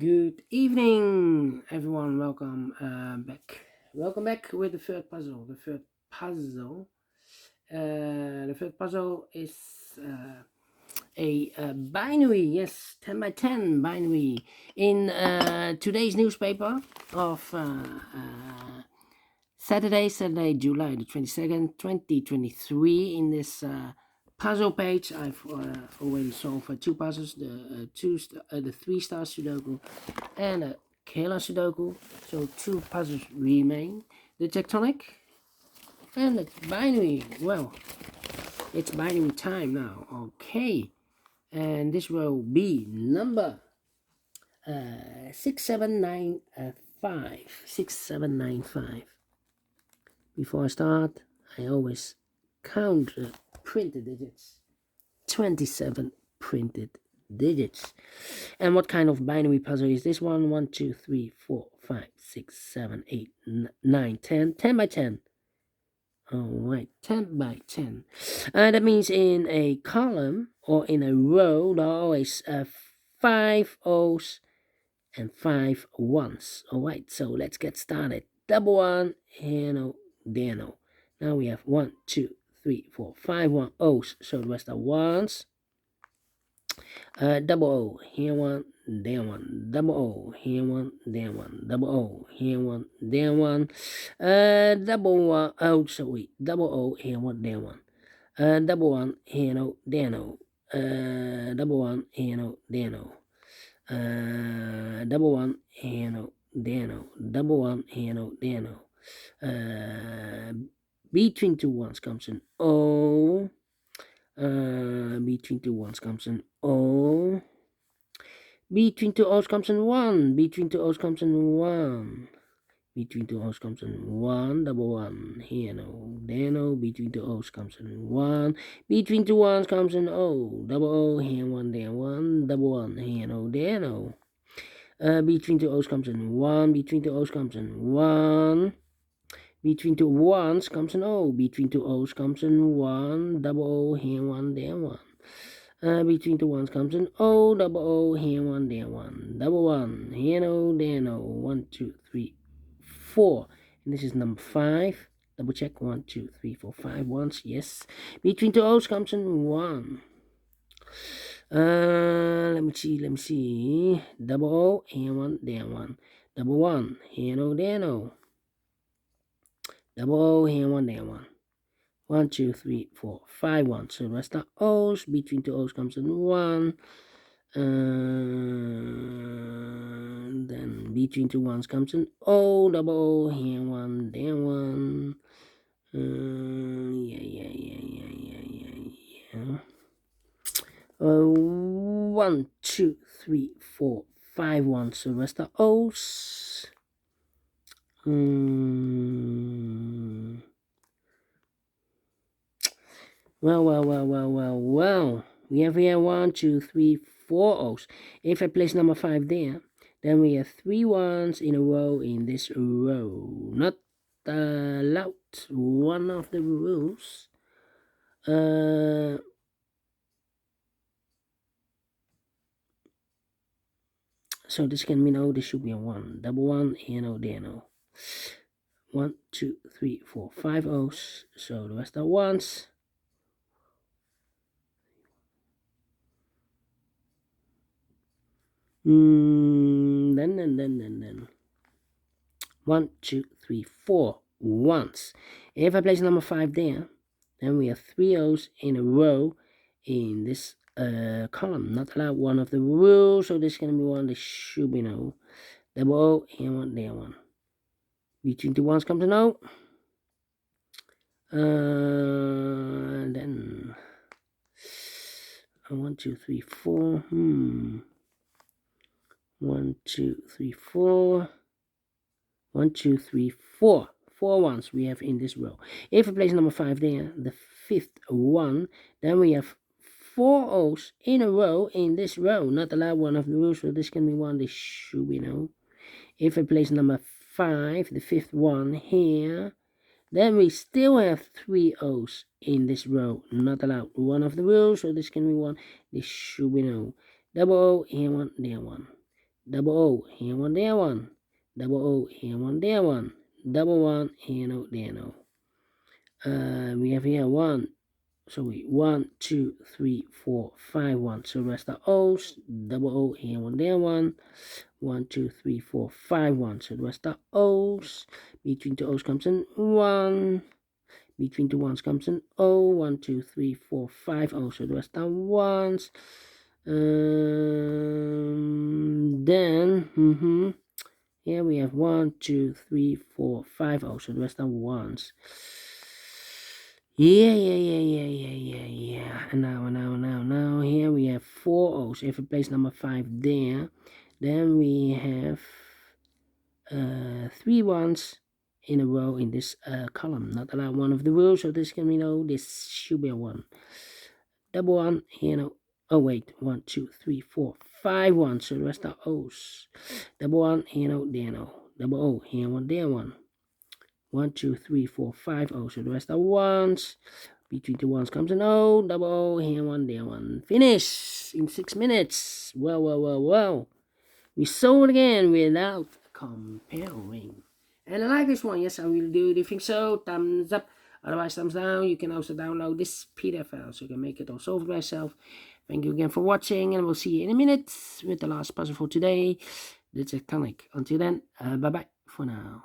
Good evening, everyone. Welcome back. Welcome back with the third puzzle. The third puzzle is a binary. Yes, 10 by 10 binary in today's newspaper of Saturday, July the 22nd, 2023. In this puzzle page, I've already solved two puzzles: the 3-star Sudoku and a killer Sudoku. So two puzzles remain: the tectonic and the binary. Well, it's binary time now. Okay, and this will be number 6795. 6795. Before I start, I always count the printed digits. 27 printed digits. And what kind of binary puzzle is this one? 1, 2, 3, 4, 5, 6, 7, 8, 9, 10. 10 by 10. Alright, 10 by 10. That means in a column or in a row, there are always 5 O's and 5 1s. Alright, so let's get started. Double one, here no, there no. Now we have 1, 2, 3, 4, 5 1 O's, so the rest are 1s. Double O, here one, there one. Double O, here one, there one. Double O, here one, there one. Double one, oh, sorry. Double O, here one, there one. Double one, here no, there no. Double one, here no, there no. Double one, here no, there no. Double one, here no, there no. Between two ones comes an O. Between two ones comes an O. Between two O's comes an 1. Between two O's comes an 1. Between two O's comes an 1. Double one. Here no. There no. Between two O's comes an 1. Between two ones comes an O. Double O. Here 1. There 1. Double one. Here no. There no. Between two O's comes an 1. Between two O's comes an 1. Between two ones comes an O. Between two O's comes an 1. Double O. Here 1. There 1. Between two ones comes an O. Double O. Here 1. There 1. Double one. Here no. There no. 1, 2, 3, 4. And this is number 5. Double check. 1, 2, 3, 4, 5 ones. Yes. Between two O's comes an 1. Let me see. Double O. Here 1. There 1. Double one. Here no. There no. Double O, here 1, there 1. 1, 2, 3, 4, 5 1. So the rest are O's. Between two O's comes an 1. Then between two ones comes an O. Double O, here 1, there 1. Yeah. 1, 2, 3, 4, 5 1. So the rest are O's. Well. We have here 1, 2, 3, 4 O's. If I place number 5 there, then we have 3 1s in a row in this row. Not allowed. One of the rules. So this can mean, oh, this should be a 1. Double one, here no, there no. 1, 2, 3, 4, 5 O's. So the rest are 1s. Then 1, 2, 3, 4 1s. If I place number 5 there, then we have 3 O's in a row in this column. Not allowed. One of the rules. So this is gonna be 1. This should be no. Double O, here 1, there 1. Between two ones comes an O. Then 1, 2, 3, 4. 1, 2, 3, 4. 1, 2, 3, 4. 4 ones we have in this row. If I place number 5 there, the 5th one, then we have 4 O's in a row in this row. Not allowed. One of the rules. So this can be 1. This should be no. If I place number 5, the 5th one here, then we still have 3 O's in this row. Not allowed. One of the rules. So this can be 1. This should be no. Double O, here 1, there 1. double O, here one, there one, double O, here one, there one, double one, here no, there no. We have here 1, 2, 3, 4, 5, 1. So the rest are O's, double O, here one, there one, 1, 2, 3, 4, 5, 1. So the rest are O's. Between two O's comes in 1. Between two ones comes an O. 1, 2, 3, 4, 5 O. So the rest are ones. Then here we have 1, 2, 3, 4, 5 O. So the rest are ones. Yeah. And now here we have 4 O's. If we place number 5 there, then we have 3 ones in a row in this column. Not allowed one of the rules, so this can be no. This should be a 1. Double 1 here no. Oh wait, 1, 2, 3, 4, 5 1. So the rest are O's. Double 1 here no, there no. Double O here 1, there 1. 1, 2, 3, 4, 5 O. So the rest are 1s. Between the 1s comes an O. Double O here 1, there 1. Finish in 6 minutes. Well. We saw it again without comparing. And I like this one. Yes, I will do. Do you think so? Thumbs up. Otherwise, thumbs down. You can also download this PDF file so you can make it all solved by yourself. Thank you again for watching, and we'll see you in a minute with the last puzzle for today. That's a tonic. Until then, bye-bye for now.